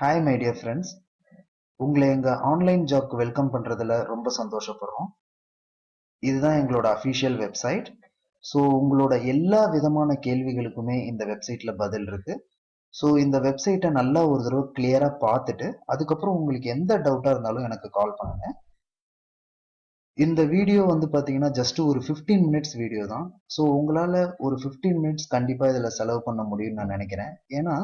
Hi my dear friends, உங்களை எங்கள் online ஜாப்க்கு வெல்கம் பண்ணுறதுல ரொம்ப சந்தோஷப்படுறோம். இதுதான் எங்களோட அஃபிஷியல் வெப்சைட். ஸோ உங்களோட எல்லா விதமான கேள்விகளுக்குமே இந்த வெப்சைட்டில் பதில் இருக்கு. ஸோ இந்த வெப்சைட்டை நல்லா ஒரு தடவை கிளியராக பார்த்துட்டு அதுக்கப்புறம் உங்களுக்கு எந்த டவுட்டாக இருந்தாலும் எனக்கு கால் பண்ணுங்க. இந்த வீடியோ வந்து பார்த்தீங்கன்னா ஜஸ்ட் ஒரு 15 மினிட்ஸ் வீடியோ தான். ஸோ உங்களால் ஒரு 15 மினிட்ஸ் கண்டிப்பாக இதில் செலவு பண்ண முடியும்னு நான் நினைக்கிறேன். ஏன்னா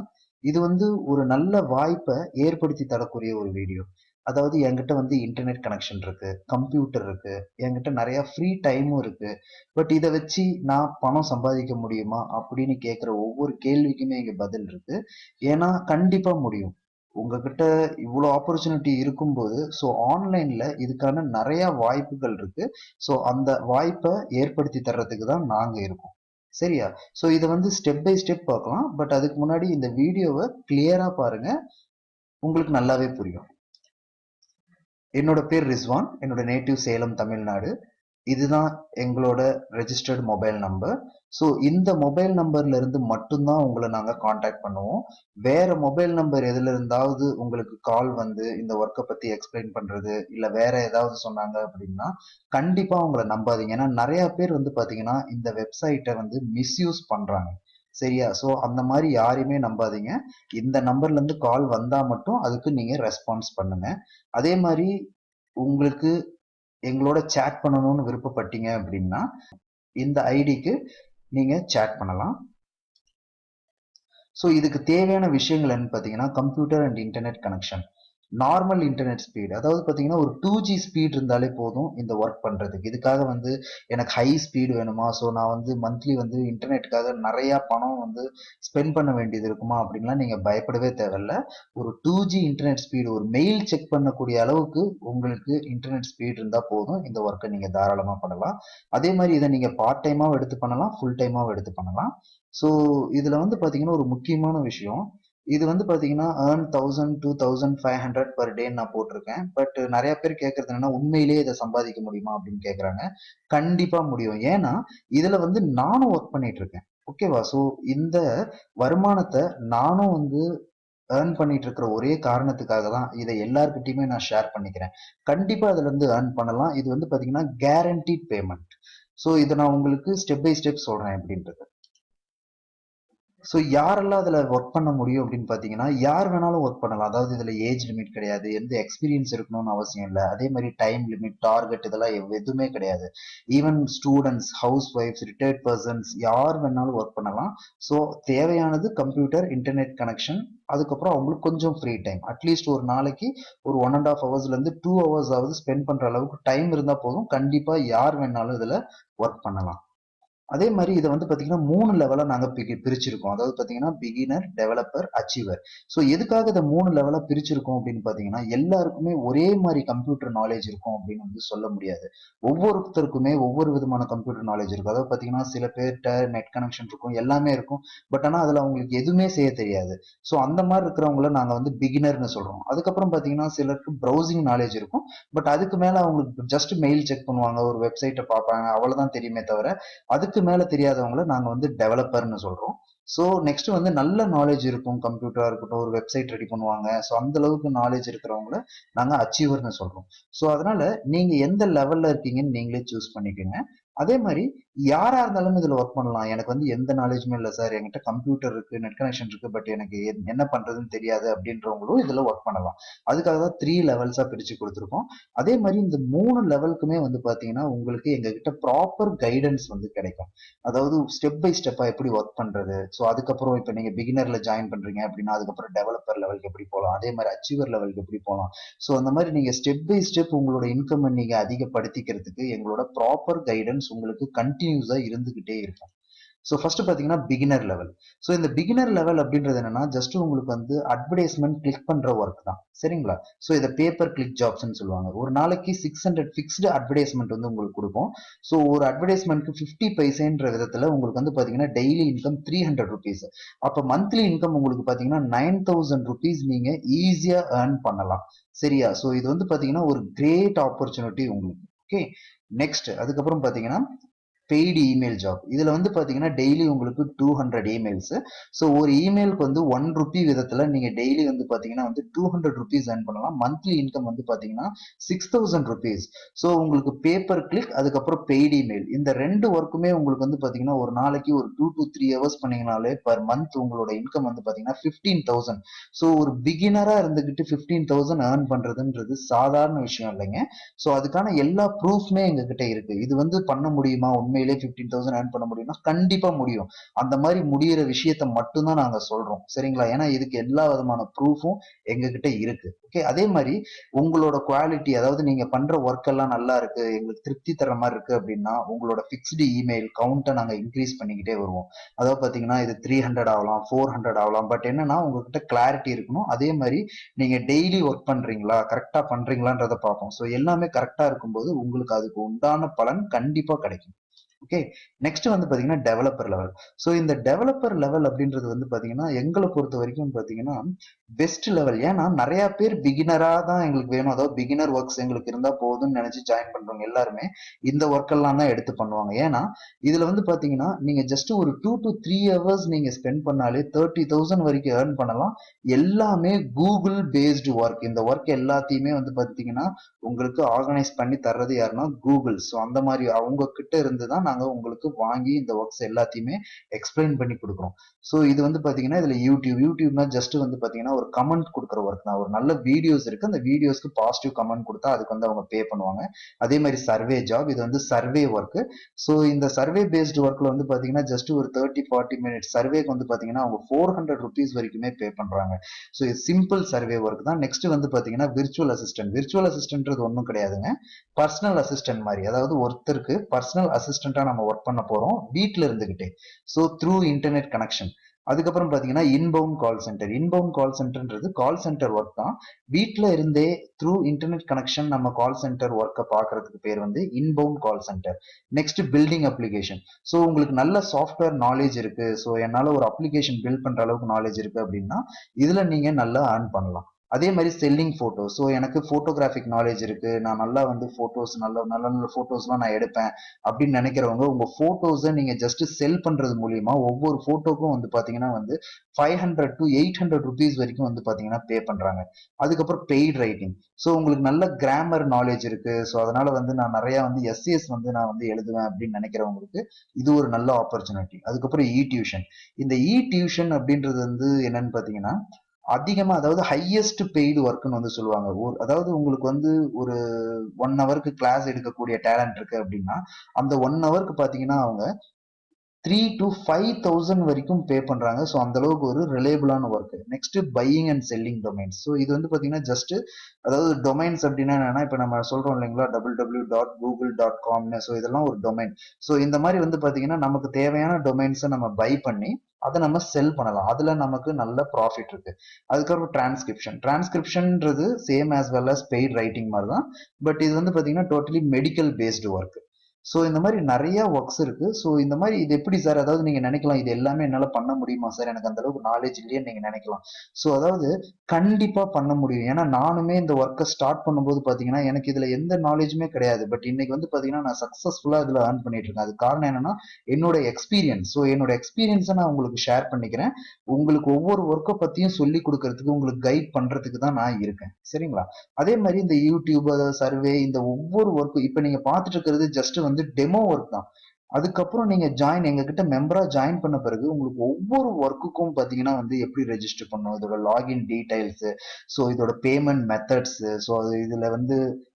இது வந்து ஒரு நல்ல வாய்ப்பை ஏற்படுத்தி தரக்கூடிய ஒரு வீடியோ. அதாவது என்கிட்ட வந்து இன்டர்நெட் கனெக்ஷன் இருக்கு, கம்ப்யூட்டர் இருக்கு, என்கிட்ட நிறைய ஃப்ரீ டைமும் இருக்கு. பட் இதை வச்சு நான் பணம் சம்பாதிக்க முடியுமா அப்படின்னு கேட்குற ஒவ்வொரு கேள்விக்குமே இங்கே பதில் இருக்கு. ஏன்னா கண்டிப்பா முடியும். உங்ககிட்ட இவ்வளோ ஆப்பர்ச்சுனிட்டி இருக்கும்போது ஸோ ஆன்லைன்ல இதுக்கான நிறைய வாய்ப்புகள் இருக்கு. ஸோ அந்த வாய்ப்பை ஏற்படுத்தி தர்றதுக்கு தான் நாங்க இருக்கோம். சரியா? ஸோ இதை வந்து ஸ்டெப் பை ஸ்டெப் பார்க்கலாம். பட் அதுக்கு முன்னாடி இந்த வீடியோவை கிளியரா பாருங்க, உங்களுக்கு நல்லாவே புரியும். என்னோட பேர் ரிஸ்வான். என்னோட நேட்டிவ் சேலம், தமிழ்நாடு. இதுதான் எங்களோட ரெஜிஸ்டர்டு மொபைல் நம்பர். ஸோ இந்த மொபைல் நம்பர்ல இருந்து மட்டும்தான் உங்களை நாங்கள் காண்டாக்ட் பண்ணுவோம். வேற மொபைல் நம்பர் எதுல இருந்தாவது உங்களுக்கு கால் வந்து இந்த ஒர்க்கை பத்தி எக்ஸ்பிளைன் பண்றது இல்ல வேற ஏதாவது சொன்னாங்க அப்படின்னா கண்டிப்பா உங்களை நம்பாதீங்க. ஏன்னா நிறைய பேர் வந்து பாத்தீங்கன்னா இந்த வெப்சைட்டை வந்து மிஸ்யூஸ் பண்றாங்க. சரியா? ஸோ அந்த மாதிரி யாரையுமே நம்பாதீங்க. இந்த நம்பர்ல இருந்து கால் வந்தா மட்டும் அதுக்கு நீங்க ரெஸ்பான்ஸ் பண்ணுங்க. அதே மாதிரி உங்களுக்கு எங்களோட சேட் பண்ணணும்னு விருப்பப்பட்டீங்க அப்படின்னா இந்த ஐடிக்கு நீங்க சேட் பண்ணலாம். ஸோ இதுக்கு தேவையான விஷயங்கள் என்னன்னு பார்த்தீங்கன்னா computer and internet connection, normal internet speed, அதாவது பார்த்தீங்கன்னா ஒரு 2G ஸ்பீட் இருந்தாலே போதும் இந்த ஒர்க் பண்ணுறதுக்கு. இதுக்காக வந்து எனக்கு ஹை ஸ்பீடு வேணுமா, ஸோ நான் வந்து மந்த்லி வந்து இன்டர்நெட்டுக்காக நிறையா பணம் வந்து ஸ்பெண்ட் பண்ண வேண்டியது இருக்குமா அப்படின்லாம் நீங்கள் பயப்படவே தேவையில்ல. ஒரு 2G இன்டர்நெட் ஸ்பீடு, ஒரு மெயில் செக் பண்ணக்கூடிய அளவுக்கு உங்களுக்கு இன்டர்நெட் ஸ்பீட் இருந்தால் போதும் இந்த ஒர்க்கை நீங்கள் தாராளமாக பண்ணலாம். அதே மாதிரி இதை நீங்கள் பார்ட் டைமாகவும் எடுத்து பண்ணலாம், ஃபுல் டைமாகவும் எடுத்து பண்ணலாம். ஸோ இதில் வந்து பார்த்தீங்கன்னா ஒரு முக்கியமான விஷயம், இது வந்து பாத்தீங்கன்னா ஏர்ன் 1000 to 2500 per day நான் போட்டிருக்கேன். பட் நிறைய பேர் கேட்கறது என்னன்னா உண்மையிலேயே இதை சம்பாதிக்க முடியுமா அப்படின்னு கேட்கறாங்க. கண்டிப்பா முடியும். ஏன்னா இதுல வந்து நானும் ஒர்க் பண்ணிட்டு இருக்கேன். ஓகேவா? ஸோ இந்த வருமானத்தை நானும் வந்து ஏர்ன் பண்ணிட்டு இருக்கிற ஒரே காரணத்துக்காக தான் இதை எல்லார்கிட்டயுமே நான் ஷேர் பண்ணிக்கிறேன். கண்டிப்பா அதுல இருந்து ஏர்ன் பண்ணலாம். இது வந்து பாத்தீங்கன்னா கேரண்டீட் பேமெண்ட். ஸோ இதை நான் உங்களுக்கு ஸ்டெப் பை ஸ்டெப் சொல்றேன் எப்படின்றது. ஸோ யாரெல்லாம் அதில் ஒர்க் பண்ண முடியும் அப்படின்னு பார்த்தீங்கன்னா யார் வேணாலும் ஒர்க் பண்ணலாம். அதாவது இதில் ஏஜ் லிமிட் கிடையாது, எந்த எக்ஸ்பீரியன்ஸ் இருக்கணும்னு அவசியம் இல்லை. அதே மாதிரி டைம் லிமிட், டார்கெட் இதெல்லாம் எதுவுமே கிடையாது. ஈவன் ஸ்டூடெண்ட்ஸ், ஹவுஸ் ஒய்ஃப்ஸ், ரிட்டையர்ட் பர்சன்ஸ் யார் வேணாலும் ஒர்க் பண்ணலாம். ஸோ தேவையானது கம்ப்யூட்டர், இன்டர்நெட் கனெக்ஷன், அதுக்கப்புறம் அவங்களுக்கு கொஞ்சம் ஃப்ரீ டைம். அட்லீஸ்ட் ஒரு நாளைக்கு ஒரு 1.5 ஹவர்ஸ்லேருந்து 2 ஹவர்ஸ் ஆகுது ஸ்பெண்ட் பண்ணுற அளவுக்கு டைம் இருந்தால் போதும். கண்டிப்பாக யார் வேணாலும் இதில் ஒர்க் பண்ணலாம். அதே மாதிரி இதை வந்து பாத்தீங்கன்னா 3 லெவலா நாங்க பிரிச்சிருக்கோம். அதாவது பாத்தீங்கன்னா பிகினர், டெவலப்பர், அச்சீவர். ஸோ எதுக்காக இதை 3 லெவலா பிரிச்சிருக்கோம் அப்படின்னு பாத்தீங்கன்னா எல்லாருக்குமே ஒரே மாதிரி கம்ப்யூட்டர் நாலேஜ் இருக்கும் அப்படின்னு வந்து சொல்ல முடியாது. ஒவ்வொருத்தருக்குமே ஒவ்வொரு விதமான கம்ப்யூட்டர் நாலேஜ் இருக்கும். அதாவது பாத்தீங்கன்னா சில பேர்கிட்ட நெட் கனெக்ஷன் இருக்கும், எல்லாமே இருக்கும். பட் ஆனா அதுல அவங்களுக்கு எதுவுமே செய்ய தெரியாது. ஸோ அந்த மாதிரி இருக்கிறவங்கள நாங்க வந்து பிகினர்னு சொல்றோம். அதுக்கப்புறம் பாத்தீங்கன்னா சிலருக்கு ப்ரௌசிங் நாலேஜ் இருக்கும். பட் அதுக்கு மேல அவங்களுக்கு ஜஸ்ட் மெயில் செக் பண்ணுவாங்க, ஒரு வெப்சைட்டை பார்ப்பாங்க, அவ்வளவுதான் தெரியுமே தவிர அதுக்கு மேல தெரியாதவங்கள நாங்க வந்து டெவலப்பர்னு சொல்றோம். ஸோ நெக்ஸ்ட் வந்து நல்ல நாலேஜ் இருக்கும், கம்ப்யூட்டரா இருக்கட்டும், ஒரு வெப்சைட் ரெடி பண்ணுவாங்க. ஸோ அந்த அளவுக்கு நாலேஜ் இருக்கிறவங்கள நாங்க அச்சீவர்னு சொல்றோம். ஸோ அதனால நீங்க எந்த லெவல்ல இருக்கீங்கன்னு நீங்களே சூஸ் பண்ணிக்கோங்க. அதே மாதிரி யாரா இருந்தாலும் இதுல ஒர்க் பண்ணலாம். எனக்கு வந்து எந்த நாலேஜுமே இல்லை சார், என்கிட்ட கம்ப்யூட்டர் இருக்கு, நெட் கனெக்ஷன் இருக்கு, பட் எனக்கு என்ன பண்றதுன்னு தெரியாது அப்படின்றவங்களும் இதுல ஒர்க் பண்ணலாம். அதுக்காக தான் 3 லெவல்ஸா பிரிச்சு கொடுத்துருக்கோம். அதே மாதிரி இந்த 3 லெவலுக்குமே வந்து பாத்தீங்கன்னா உங்களுக்கு எங்க கிட்ட ப்ராப்பர் கைடன்ஸ் வந்து கிடைக்கும். அதாவது ஸ்டெப் பை ஸ்டெப்பா எப்படி ஒர்க் பண்றது. ஸோ அதுக்கப்புறம் இப்ப நீங்க பிகினர்ல ஜாயின் பண்றீங்க அப்படின்னா அதுக்கப்புறம் டெவலப்பர் லெவலுக்கு எப்படி போகலாம், அதே மாதிரி அச்சீவர் லெவலுக்கு எப்படி போகலாம். ஸோ அந்த மாதிரி நீங்க ஸ்டெப் பை ஸ்டெப் உங்களோட இன்கம் நீங்க அதிகப்படுத்திக்கிறதுக்கு எங்களோட ப்ராப்பர் கைடன்ஸ் உங்களுக்கு கண்டினியூஸா இருந்துகிட்டே இருக்கும். ஸோ ஃபர்ஸ்ட் பார்த்தீங்கன்னா பிகினர் லெவல். ஸோ இந்த பிகினர் லெவல் அப்படின்றது என்னன்னா ஜஸ்ட் உங்களுக்கு வந்து அட்வர்டைஸ்மெண்ட் கிளிக் பண்ற ஒர்க் தான். சரிங்களா? ஸோ இதை பேப்பர் கிளிக் ஜாப்ஸ்ன்னு சொல்லுவாங்க. ஒரு நாளைக்கு 600 ஃபிக்ஸ்டு அட்வர்டைஸ்மெண்ட் வந்து உங்களுக்கு கொடுக்கும். ஸோ ஒரு அட்வர்டைஸ்மெண்ட்க்கு 50 பைசேன்ற விதத்துல உங்களுக்கு வந்து பாத்தீங்கன்னா டெய்லி இன்கம் 300 ருபீஸ். அப்ப மந்த்லி இன்கம் உங்களுக்கு பாத்தீங்கன்னா 9000 ருபீஸ் நீங்க ஈஸியா ஏர்ன் பண்ணலாம். சரியா? ஸோ இது வந்து பாத்தீங்கன்னா ஒரு கிரேட் ஆப்பர்ச்சுனிட்டி உங்களுக்கு. ஓகே, நெக்ஸ்ட் அதுக்கப்புறம் பாத்தீங்கன்னா பெய்டு இமெயில் ஜாப். இதுல வந்து பாத்தீங்கன்னா டெய்லி உங்களுக்கு 200 இமெயில்ஸ். ஸோ ஒரு இமெயிலுக்கு வந்து 1 ரூபி விதத்துல நீங்க டெய்லி வந்து பாத்தீங்கன்னா வந்து 200 ருபீஸ் earn பண்ணலாம். மந்த்லி இன்கம் வந்து பாத்தீங்கன்னா 6000 ருபீஸ். ஸோ உங்களுக்கு பேப்பர் கிளிக் அதுக்கப்புறம் பெய்டு இமெயில் இந்த ரெண்டு ஒர்க்குமே உங்களுக்கு வந்து பாத்தீங்கன்னா ஒரு நாளைக்கு ஒரு 2 to 3 hours பண்ணீங்கனாலே பர் மந்த் உங்களோட இன்கம் வந்து பாத்தீங்கன்னா 15,000. ஸோ ஒரு பிகினரா இருந்துகிட்டு 15,000 earn பண்றதுன்றது சாதாரண விஷயம் இல்லைங்க. ஸோ அதுக்கான எல்லா ப்ரூஃப்மே எங்ககிட்ட இருக்கு. இது வந்து பண்ண முடியுமா, உண்மையிலே 15,000 earn பண்ண முடியும்னா கண்டிப்பா முடியும். அந்த மாதிரி முடியிற விஷயத்த மட்டும்தான் நாங்க சொல்றோம், சரிங்களா? ஏன்னா இதுக்கு எல்லா விதமான ப்ரூஃபும் எங்ககிட்ட இருக்கு. ஓகே, அதே மாதிரி உங்களோட குவாலிட்டி, அதாவது நீங்க பண்ற ஒர்க் எல்லாம் நல்லா இருக்கு, எங்களுக்கு திருப்தி தர மாதிரி இருக்கு அப்படின்னா உங்களோட ஃபிக்ஸ்டு இமெயில் கவுண்ட்டை நாங்க இன்க்ரீஸ் பண்ணிக்கிட்டே வருவோம். அதாவது பாத்தீங்கன்னா இது 300 ஆகலாம், 400 ஆகலாம். பட் என்னன்னா உங்ககிட்ட கிளாரிட்டி இருக்கணும். அதே மாதிரி நீங்க டெய்லி ஒர்க் பண்றீங்களா, கரெக்டா பண்றீங்களான்றத பார்ப்போம். ஸோ எல்லாமே கரெக்டா இருக்கும்போது உங்களுக்கு அதுக்கு உண்டான பலன் கண்டிப்பா கிடைக்கும். ஓகே, நெக்ஸ்ட் வந்து பாத்தீங்கன்னா டெவலப்பர் லெவல். ஸோ இந்த டெவலப்பர் லெவல் அப்படின்றது வந்து பாத்தீங்கன்னா எங்களை பொறுத்த வரைக்கும் பாத்தீங்கன்னா பெஸ்ட் லெவல். ஏன்னா நிறைய பேர் பிகினரா தான் எங்களுக்கு வேணும், அதாவது பிகினர் ஒர்க்ஸ் எங்களுக்கு இருந்தா போதும்னு நினைச்சு ஜாயின் பண்றவங்க எல்லாருமே இந்த ஒர்க் எல்லாம் தான் எடுத்து பண்ணுவாங்க. ஏன்னா இதுல வந்து பாத்தீங்கன்னா நீங்க ஜஸ்ட் ஒரு 2 to 3 hours நீங்க ஸ்பெண்ட் பண்ணாலே 30,000 வரைக்கும் ஏர்ன் பண்ணலாம். எல்லாமே கூகுள் பேஸ்டு ஒர்க். இந்த ஒர்க் எல்லாத்தையுமே வந்து பாத்தீங்கன்னா உங்களுக்கு ஆர்கனைஸ் பண்ணி தர்றது யாருன்னா கூகுள். ஸோ அந்த மாதிரி அவங்க கிட்ட இருந்து தான் நாங்க உங்களுக்கு வாங்கி இந்த ஒர்க்ஸ் எல்லாத்தையுமே எக்ஸ்பிளைன் பண்ணி கொடுக்குறோம். ஸோ இது வந்து பாத்தீங்கன்னா இதுல யூடியூப்னா ஜஸ்ட் வந்து பாத்தீங்கன்னா ஒரு கமெண்ட் கொடுக்குற ஒர்க் தான். ஒரு நல்ல வீடியோஸ் இருக்கு, அந்த வீடியோஸ்க்கு பாசிட்டிவ் கமெண்ட் கொடுத்தா அதுக்கு வந்து அவங்க பே பண்ணுவாங்க. அதே மாதிரி சர்வே ஜாப், இது வந்து சர்வே ஒர்க். ஸோ இந்த சர்வே பேஸ்டு ஒர்க்ல வந்து பாத்தீங்கன்னா ஜஸ்ட் ஒரு 30-40 மினிட்ஸ் சர்வேக்கு வந்து பாத்தீங்கன்னா அவங்க 400 ருபீஸ் வரைக்குமே பே பண்றாங்க. ஸோ இது சிம்பிள் சர்வே ஒர்க் தான். நெக்ஸ்ட் வந்து பாத்தீங்கன்னா விர்ச்சுவல் அசிஸ்டன்ட். விர்ச்சுவல் அசிஸ்டன்ட்ன்றது ஒன்றும் கிடையாதுங்க, பர்சனல் அசிஸ்டன்ட் மாதிரி. அதாவது ஒருத்தருக்கு பர்சனல் அசிஸ்டண்டா நம்ம ஒர்க் பண்ண போறோம் வீட்ல இருந்துகிட்டே. So through internet connection. அதுக்கப்புறம் பாத்தீங்கன்னா இன்பவுண்ட் கால் சென்டர். இன்பவுண்ட் கால் சென்டர்ன்றது கால் சென்டர் ஒர்க் தான். வீட்ல இருந்தே த்ரூ இன்டர்நெட் கனெக்ஷன் நம்ம கால் சென்டர் ஒர்க்கை பாக்குறதுக்கு பேர் வந்து inbound call centre. Next building application. So உங்களுக்கு நல்ல சாஃப்ட்வேர் நாலேஜ் இருக்கு, ஸோ என்னால ஒரு அப்ளிகேஷன் பில்ட் பண்ற அளவுக்கு நாலேஜ் இருக்கு அப்படின்னா இதுல நீங்க நல்லா earn பண்ணலாம். அதே மாதிரி செல்லிங் போட்டோ. ஸோ எனக்கு போட்டோகிராஃபிக் நாலேஜ் இருக்கு, நான் நல்லா வந்து போட்டோஸ் நல்ல நல்ல நல்ல போட்டோஸ்லாம் நான் எடுப்பேன் அப்படின்னு நினைக்கிறவங்க உங்க போட்டோஸை நீங்க ஜஸ்ட் செல் பண்றது மூலியமா ஒவ்வொரு போட்டோக்கும் வந்து பாத்தீங்கன்னா வந்து 500 to 800 ருபீஸ் வரைக்கும் வந்து பாத்தீங்கன்னா பே பண்றாங்க. அதுக்கப்புறம் பெய்ட் ரைட்டிங். ஸோ உங்களுக்கு நல்ல கிராமர் நாலேஜ் இருக்கு, ஸோ அதனால வந்து நான் நிறைய வந்து எஸ்ஏஎஸ் வந்து நான் வந்து எழுதுவேன் அப்படின்னு நினைக்கிறவங்களுக்கு இது ஒரு நல்ல ஆப்பர்ச்சுனிட்டி. அதுக்கப்புறம் இ டியூஷன். இந்த இ டியூஷன் அப்படின்றது வந்து என்னன்னு பாத்தீங்கன்னா அதிகமா, அதாவது ஹையஸ்ட் பெய்டு ஒர்க்னு வந்து சொல்லுவாங்க. அதாவது உங்களுக்கு வந்து ஒரு 1 ஹவருக்கு கிளாஸ் எடுக்கக்கூடிய டேலண்ட் இருக்கு அப்படின்னா அந்த 1 ஹவருக்கு பாத்தீங்கன்னா அவங்க 3 to 5,000 வரைக்கும் பே பண்றாங்க. ஸோ அந்த அளவுக்கு ஒரு ரிலேபிளான work. Next buying and selling domains. So இது வந்து பாத்தீங்கன்னா ஜஸ்ட், அதாவது டொமைன்ஸ் அப்படின்னா என்னன்னா இப்ப நம்ம சொல்றோம் இல்லைங்களா, www.google.comனு. ஸோ இதெல்லாம் ஒரு டொமைன். ஸோ இந்த மாதிரி வந்து பாத்தீங்கன்னா நமக்கு தேவையான டொமைன்ஸை நம்ம பை பண்ணி அதை நம்ம செல் பண்ணலாம். அதுல நமக்கு நல்ல ப்ராஃபிட் இருக்கு. அதுக்கப்புறம் டிரான்ஸ்கிரிப்ஷன். டிரான்ஸ்கிரிப்ஷன்ன்றது same as well as paid writing மாதிரி தான். பட் இது வந்து பாத்தீங்கன்னா totally medical based work. So இந்த மாதிரி நிறைய ஒர்க்ஸ் இருக்கு. ஸோ இந்த மாதிரி இது எப்படி சார், அதாவது நீங்க நினைக்கலாம் இது எல்லாமே என்னால பண்ண முடியுமா சார், எனக்கு அந்த அளவுக்கு நாலேஜ் இல்லையேன்னு நீங்க நினைக்கலாம். ஸோ அதாவது கண்டிப்பா பண்ண முடியும். ஏன்னா நானுமே இந்த ஒர்க்கை ஸ்டார்ட் பண்ணும்போது பாத்தீங்கன்னா எனக்கு இதுல எந்த நாலேஜுமே கிடையாது. பட் இன்னைக்கு வந்து பாத்தீங்கன்னா நான் சக்சஸ்ஃபுல்லா இதுல earn பண்ணிட்டு இருக்கேன். அது காரணம் என்னன்னா என்னோட எக்ஸ்பீரியன்ஸ். ஸோ என்னோட எக்ஸ்பீரியன்ஸை நான் உங்களுக்கு ஷேர் பண்ணிக்கிறேன். உங்களுக்கு ஒவ்வொரு ஒர்க்கை பத்தியும் சொல்லி கொடுக்கறதுக்கு, உங்களுக்கு கைட் பண்றதுக்கு தான் நான் இருக்கேன், சரிங்களா? அதே மாதிரி இந்த யூடியூப், அதாவது சர்வே, இந்த ஒவ்வொரு ஒர்க்கும் இப்ப நீங்க பார்த்துட்டு இருக்கிறது ஜஸ்ட் வந்து டெமோ ஒர்க் தான். அதுக்கப்புறம் நீங்க எங்க கிட்ட மெம்பரா ஜாயின் பண்ண பிறகு உங்களுக்கு ஒவ்வொரு ஒர்க்குக்கும் பாத்தீங்கன்னா வந்து எப்படி ரெஜிஸ்டர் பண்ணணும், இதோட லாகின் டீடைல்ஸ், ஸோ இதோட பேமெண்ட் மெத்தட்ஸ், ஸோ இதுல வந்து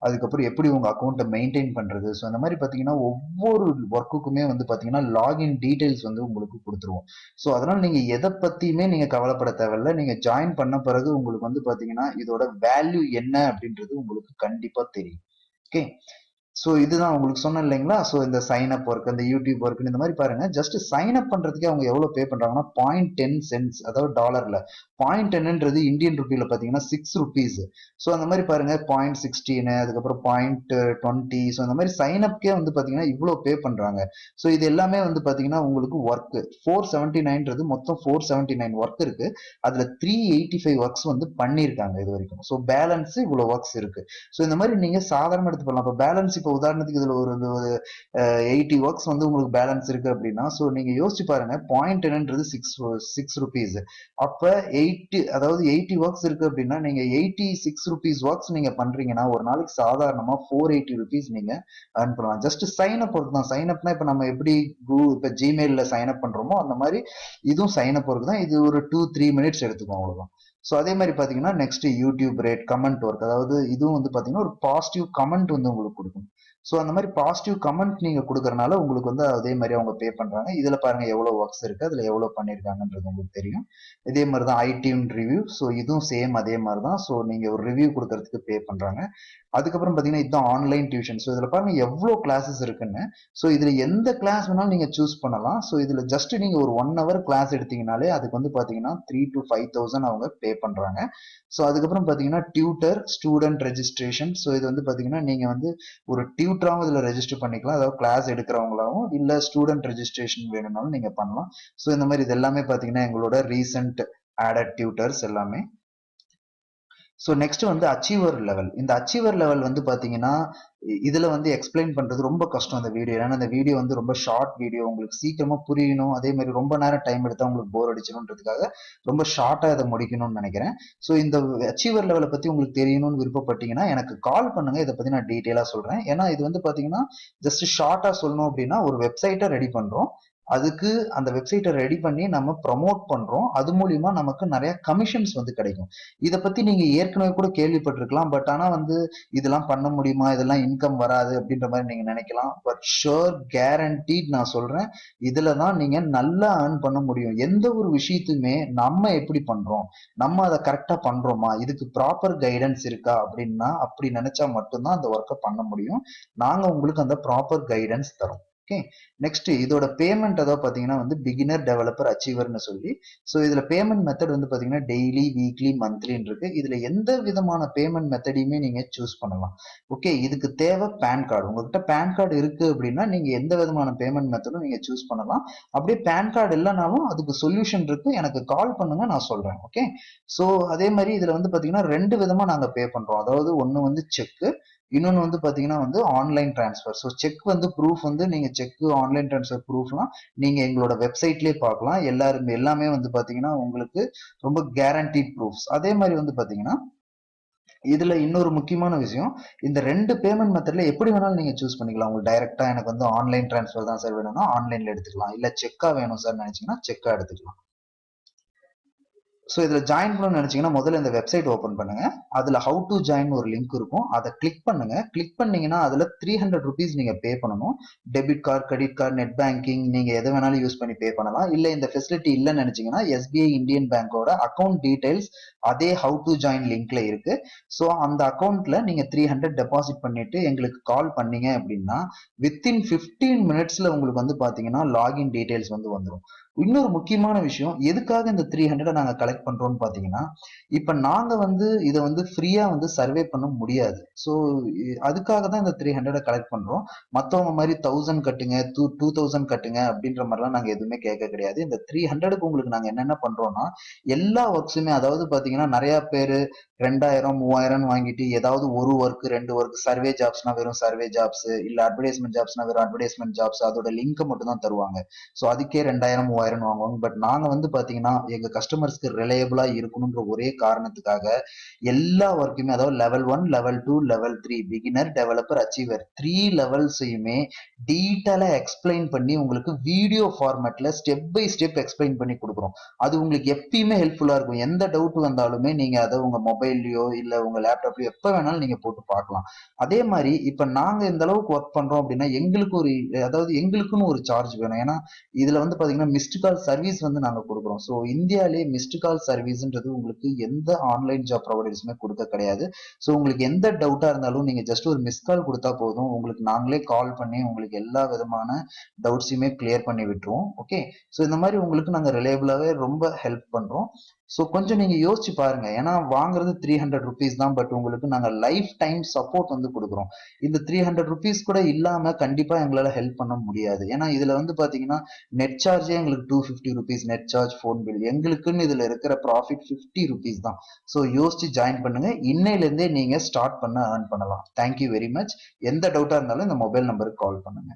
அதுக்கப்புறம் எப்படி உங்க அக்கௌண்ட்டை மெயின்டைன் பண்றது, ஸோ அந்த மாதிரி பாத்தீங்கன்னா ஒவ்வொரு ஒர்க்குக்குமே வந்து பாத்தீங்கன்னா லாகின் டீடைல்ஸ் வந்து உங்களுக்கு கொடுத்துருவோம். ஸோ அதனால நீங்க எதை பத்தியுமே நீங்க கவலைப்பட தேவையில்ல. நீங்க ஜாயின் பண்ண பிறகு உங்களுக்கு வந்து பாத்தீங்கன்னா இதோட வேல்யூ என்ன அப்படின்றது உங்களுக்கு கண்டிப்பா தெரியும். ஓகே, ஸோ இதுதான் உங்களுக்கு சொன்னேன் இல்லைங்களா. ஸோ இந்த சைன் அப் ஒர்க், இந்த யூடியூப் ஒர்க், இந்த மாதிரி பாருங்க, ஜஸ்ட் சைன் அப் பண்றதுக்கே அவங்க எவ்வளவு பே பண்றாங்கன்னா 0.10 அதாவது டாலர்ல 0.10ன்றது இந்தியன் ருபியில பாத்தீங்கன்னா 6 ருபீஸ். ஸோ அந்த மாதிரி பாருங்க 0.16, அதுக்கப்புறம் 0.20. ஸோ அந்த மாதிரி சைன் அப்கே வந்து பாத்தீங்கன்னா இவ்வளவு பே பண்றாங்க. ஸோ இது எல்லாமே வந்து பாத்தீங்கன்னா உங்களுக்கு ஒர்க் 479ன்றது மொத்தம் 479 ஒர்க் இருக்கு. அதுல 385 ஒர்க்ஸ் வந்து பண்ணியிருக்காங்க இது வரைக்கும். ஸோ பேலன்ஸ் இவ்வளவு ஒர்க்ஸ் இருக்கு. ஸோ இந்த மாதிரி நீங்க சாதாரண எடுத்து பண்ணலாம். இப்போ பேலன்ஸ் இப்போ உதாரணத்துக்கு இதுல ஒரு 80 ஒர்க்ஸ் வந்து உங்களுக்கு பேலன்ஸ் இருக்கு அப்படின்னா, ஸோ நீங்க யோசிச்சு பாருங்க, பாயிண்ட் என்னன்றது சிக்ஸ் ருபீஸ். அப்ப 80, அதாவது 80 ஒர்க்ஸ் இருக்கு அப்படின்னா நீங்க 86 ருபீஸ் ஒர்க்ஸ் நீங்க பண்றீங்கன்னா ஒரு நாளைக்கு சாதாரணமா 480 ருபீஸ் நீங்க earn பண்ணலாம். ஜஸ்ட் சைன் அப் ஒர்க் தான். சைன் அப்னா இப்ப நம்ம எப்படி இப்ப ஜிமெயில்ல சைன் அப் பண்றோமோ அந்த மாதிரி இதுவும் சைன் அப் ஒர்க் தான். இது ஒரு 2-3 மினிட்ஸ் எடுத்துக்கும், அவ்வளவுதான். ஸோ அதே மாதிரி பாத்தீங்கன்னா next YouTube rate comment work, அதாவது இதுவும் வந்து பாத்தீங்கன்னா ஒரு பாசிட்டிவ் கமெண்ட் வந்து உங்களுக்கு கொடுக்கும். ஸோ அந்த மாதிரி பாசிட்டிவ் கமெண்ட் நீங்க கொடுக்கறனால உங்களுக்கு வந்து அதே மாதிரி அவங்க பே பண்றாங்க. இதுல பாருங்க எவ்வளவு ஒர்க்ஸ் இருக்கு, அதுல எவ்வளவு பண்ணிருக்காங்கன்றது உங்களுக்கு தெரியும். இதே மாதிரி தான் ஐடியூன் ரிவ்யூ. ஸோ இதுவும் சேம் அதே மாதிரி தான். ஸோ நீங்க ஒரு ரிவ்யூ கொடுக்கறதுக்கு பே பண்றாங்க. அதுக்கப்புறம் பாத்தீங்கன்னா இதுதான் ஆன்லைன் டியூஷன். ஸோ இதுல பாருங்க எவ்வளவு கிளாஸஸ் இருக்குன்னு. ஸோ இதுல எந்த கிளாஸ் வேணாலும் நீங்க சூஸ் பண்ணலாம். ஸோ இதுல ஜஸ்ட் நீங்க ஒரு 1 hour கிளாஸ் எடுத்தீங்கனாலே அதுக்கு வந்து பாத்தீங்கன்னா 3 to 5,000 அவங்க பே பண்றாங்க. ஸோ அதுக்கப்புறம் பாத்தீங்கன்னா டியூட்டர் ஸ்டூடெண்ட் ரெஜிஸ்ட்ரேஷன். ஸோ இது வந்து பாத்தீங்கன்னா நீங்க வந்து ஒரு டியூட்டராகவும் இதுல ரெஜிஸ்டர் பண்ணிக்கலாம், அதாவது கிளாஸ் எடுக்கிறவங்களாவும், இல்ல ஸ்டூடெண்ட் ரெஜிஸ்ட்ரேஷன் வேணும்னாலும் நீங்க பண்ணலாம். ஸோ இந்த மாதிரி இது எல்லாமே பாத்தீங்கன்னா எங்களோட ரீசெண்ட் ஆடட் டியூட்டர்ஸ் எல்லாமே. ஸோ நெக்ஸ்ட் வந்து அச்சீவர் லெவல். இந்த அச்சீவர் லெவல் வந்து பாத்தீங்கன்னா இதுல வந்து எக்ஸ்பிளைன் பண்றது ரொம்ப கஷ்டம் இந்த வீடியோ. ஏன்னா இந்த வீடியோ வந்து ரொம்ப ஷார்ட் வீடியோ, உங்களுக்கு சீக்கிரமா புரியணும், அதே மாதிரி ரொம்ப நேரம் டைம் எடுத்தா உங்களுக்கு போர் அடிச்சிடும்ன்றதுக்காக ரொம்ப ஷார்ட்டா இதை முடிக்கணும்னு நினைக்கிறேன். ஸோ இந்த அச்சீவர் லெவலை பத்தி உங்களுக்கு தெரியணும்னு விருப்பப்பட்டீங்கன்னா எனக்கு கால் பண்ணுங்க, இதை பத்தி நான் டீட்டெயிலா சொல்றேன். ஏன்னா இது வந்து பாத்தீங்கன்னா ஜஸ்ட் ஷார்ட்டா சொல்லணும் அப்படின்னா ஒரு வெப்சைட்டை ரெடி பண்றோம், அதுக்கு அந்த வெப்சைட்டை ரெடி பண்ணி நம்ம ப்ரமோட் பண்றோம், அது மூலியமா நமக்கு நிறைய கமிஷன்ஸ் வந்து கிடைக்கும். இதை பத்தி நீங்க ஏற்கனவே கூட கேள்விப்பட்டிருக்கலாம், பட் ஆனா வந்து இதெல்லாம் பண்ண முடியுமா, இதெல்லாம் இன்கம் வராது அப்படின்ற மாதிரி நீங்க நினைக்கலாம். பட் ஷுர் கேரண்டீட் நான் சொல்றேன், இதுல தான் நீங்க நல்லா earn பண்ண முடியும். எந்த ஒரு விஷயத்துமே நம்ம எப்படி பண்றோம், நம்ம அதை கரெக்டா பண்றோமா, இதுக்கு ப்ராப்பர் கைடன்ஸ் இருக்கா அப்படின்னா அப்படி நினைச்சா மட்டும்தான் அந்த ஒர்க்கை பண்ண முடியும். நாங்க உங்களுக்கு அந்த ப்ராப்பர் கைடன்ஸ் தரோம். ஓகே. நெக்ஸ்ட் இதோட பேமெண்ட் அதாவது பாத்தீங்கன்னா வந்து பிகினர் டெவலப்பர் அச்சீவர்னு சொல்லி. ஸோ இதுல பேமெண்ட் மெத்தட் வந்து பாத்தீங்கன்னா டெய்லி, வீக்லி, மந்த்லின்னு இருக்கு. இதுல எந்த விதமான பேமெண்ட் மெத்தடையுமே நீங்க சூஸ் பண்ணலாம். ஓகே. இதுக்கு தேவை பேன் கார்டு. உங்ககிட்ட பேன் கார்டு இருக்கு அப்படின்னா நீங்க எந்த விதமான பேமெண்ட் மெத்தடும் நீங்க சூஸ் பண்ணலாம். அப்படியே பேன் கார்டு இல்லைனாலும் அதுக்கு சொல்யூஷன் இருக்கு, எனக்கு கால் பண்ணுங்க, நான் சொல்றேன். ஓகே. ஸோ அதே மாதிரி இதுல வந்து பாத்தீங்கன்னா 2 விதமா நாங்க பே பண்றோம். அதாவது ஒண்ணு வந்து செக், இன்னொன்னு வந்து பாத்தீங்கன்னா வந்து ஆன்லைன் டிரான்ஸ்ஃபர். ஸோ செக் வந்து ப்ரூஃப் வந்து நீங்க செக் ஆன்லைன் டிரான்ஸ்ஃபர் ப்ரூஃப்லாம் நீங்க எங்களோட வெப்சைட்லயே பார்க்கலாம். எல்லாமே வந்து பாத்தீங்கன்னா உங்களுக்கு ரொம்ப கேரண்டீட் ப்ரூஃப்ஸ். அதே மாதிரி வந்து பாத்தீங்கன்னா இதுல இன்னொரு முக்கியமான விஷயம், இந்த 2 பேமெண்ட் மெத்தட்ல எப்படி வேணாலும் நீங்க சூஸ் பண்ணிக்கலாம். உங்களுக்கு டைரக்டா எனக்கு வந்து ஆன்லைன் டிரான்ஸ்ஃபர் தான் சார் வேணும்னா ஆன்லைன்ல எடுத்துக்கலாம், இல்ல செக்கா வேணும் சார் நினைச்சீங்கன்னா செக்கா எடுத்துக்கலாம். ஸோ இதுல ஜாயின் பண்ணணும்னு நினைச்சீங்கன்னா முதல்ல இந்த வெப்சைட் ஓபன் பண்ணுங்க. அதுல ஹவு டு ஜாயின் ஒரு லிங்க் இருக்கும், அதை கிளிக் பண்ணுங்க. கிளிக் பண்ணீங்கன்னா அதுல 300 ருபீஸ் நீங்க பே பண்ணணும். Debit card, credit card, net banking நீங்க எதை வேணாலும் யூஸ் பண்ணி பே பண்ணலாம். இல்ல இந்த ஃபெசிலிட்டி இல்லைன்னு நினைச்சீங்கன்னா எஸ்பிஐ இந்தியன் பேங்கோட அக்கௌண்ட் டீடைல்ஸ் அதே ஹவு டு ஜாயின் லிங்க்ல இருக்கு. ஸோ அந்த அக்கௌண்ட்ல நீங்க 300 டெபாசிட் பண்ணிட்டு எங்களுக்கு கால் பண்ணீங்க அப்படின்னா வித்தின் 15 மினிட்ஸ்ல உங்களுக்கு வந்து பாத்தீங்கன்னா லாகின் டீடைல்ஸ் வந்து வந்துடும். இன்னொரு முக்கியமான விஷயம், எதுக்காக இந்த 300 நாங்க கலெக்ட் பண்றோம்னு பாத்தீங்கன்னா, இப்ப நாங்க வந்து இதை வந்து ஃப்ரீயா வந்து சர்வே பண்ண முடியாது. ஸோ அதுக்காக தான் இந்த 300 கலெக்ட் பண்றோம். மத்தவங்க மாதிரி 1000 கட்டுங்க, 2000 கட்டுங்க அப்படின்ற மாதிரிலாம் நாங்க எதுவுமே கேட்க கிடையாது. இந்த 300க்கு உங்களுக்கு நாங்க என்னென்ன பண்றோம்னா எல்லா ஒர்க்ஸுமே, அதாவது பாத்தீங்கன்னா நிறைய பேரு 2000 3000 வாங்கிட்டு ஏதாவது ஒரு ஒர்க் 2 ஒர்க், சர்வே ஜாப்ஸ்னா வெறும் சர்வே ஜாப்ஸ், இல்ல அட்வர்டைஸ்மெண்ட் ஜாப்ஸ்னா வெறும் அட்வர்டைஸ்மெண்ட் ஜாப்ஸ், அதோட லிங்க் மட்டும் தான் தருவாங்க. ஸோ அதுக்கே 2000 3000 வாங்குவாங்க. பட் நாங்க வந்து பாத்தீங்கன்னா எங்க கஸ்டமர்ஸ்க்கு ரிலையபிளா இருக்கணும்ன்ற ஒரே காரணத்துக்காக எல்லா ஒர்க்குமே, அதாவது level 1, level 2, level 3, beginner, developer, achiever 3 லெவல்ஸையுமே டீட்டெயிலா எக்ஸ்பிளைன் பண்ணி உங்களுக்கு வீடியோ ஃபார்மேட்ல ஸ்டெப் பை ஸ்டெப் எக்ஸ்பிளைன் பண்ணி கொடுக்குறோம். அது உங்களுக்கு எப்பயுமே ஹெல்ப்ஃபுல்லா இருக்கும். எந்த டவுட் வந்தாலுமே நீங்க அதை உங்க மொபைல்லயோ இல்ல உங்க லேப்டாப்லயோ எப்ப வேணாலும் நீங்க போட்டு பார்க்கலாம். அதே மாதிரி இப்ப நாங்க இந்த அளவுக்கு ஒர்க் பண்றோம் அப்படின்னா எங்களுக்கு ஒரு, அதாவது எங்களுக்குன்னு ஒரு சார்ஜ் வேணும். ஏன்னா இதுல வந்து பாத்தீங்கன்னா மிஸ்டு கால் சர்வீஸ் வந்து நாங்க கொடுக்குறோம். ஸோ இந்தியாலே மிஸ்டு கால் சர்வீஸ்ன்றது உங்களுக்கு எந்த ஆன்லைன் ஜாப் ப்ரொவைடர்ஸுமே கொடுக்க கிடையாது. ஸோ உங்களுக்கு எந்த டவுட்டா இருந்தாலும் நீங்க ஜஸ்ட் ஒரு மிஸ் கால் கொடுத்தா போதும், உங்களுக்கு நாங்களே கால் பண்ணி உங்களுக்கு எல்லா விதமான டவுட்ஸையுமே கிளியர் பண்ணி விட்டுருவோம். ஓகே. ஸோ இந்த மாதிரி உங்களுக்கு நாங்க ரிலையபிளாவே ரொம்ப ஹெல்ப் பண்றோம். ஸோ கொஞ்சம் நீங்க யோசிச்சு பாருங்க. ஏன்னா வாங்குறது 300 ருபீஸ் தான், பட் உங்களுக்கு நாங்க லைஃப் டைம் சப்போர்ட் வந்து கொடுக்குறோம். இந்த 300 ருபீஸ் கூட இல்லாம கண்டிப்பா எங்களால ஹெல்ப் பண்ண முடியாது. ஏன்னா இதுல வந்து பாத்தீங்கன்னா நெட் சார்ஜே எங்களுக்கு ₹250 நெட் சார்ஜ், ஃபோன் பில். எங்களுக்குன்னு இதுல இருக்கிற ப்ராஃபிட் ₹50 தான். ஸோ யோசிச்சு ஜாயின் பண்ணுங்க. இன்னையில இருந்தே நீங்க ஸ்டார்ட் பண்ண ஏர்ன் பண்ணலாம். Thank you very much. எந்த டவுட்டா இருந்தாலும் இந்த மொபைல் நம்பருக்கு கால் பண்ணுங்க.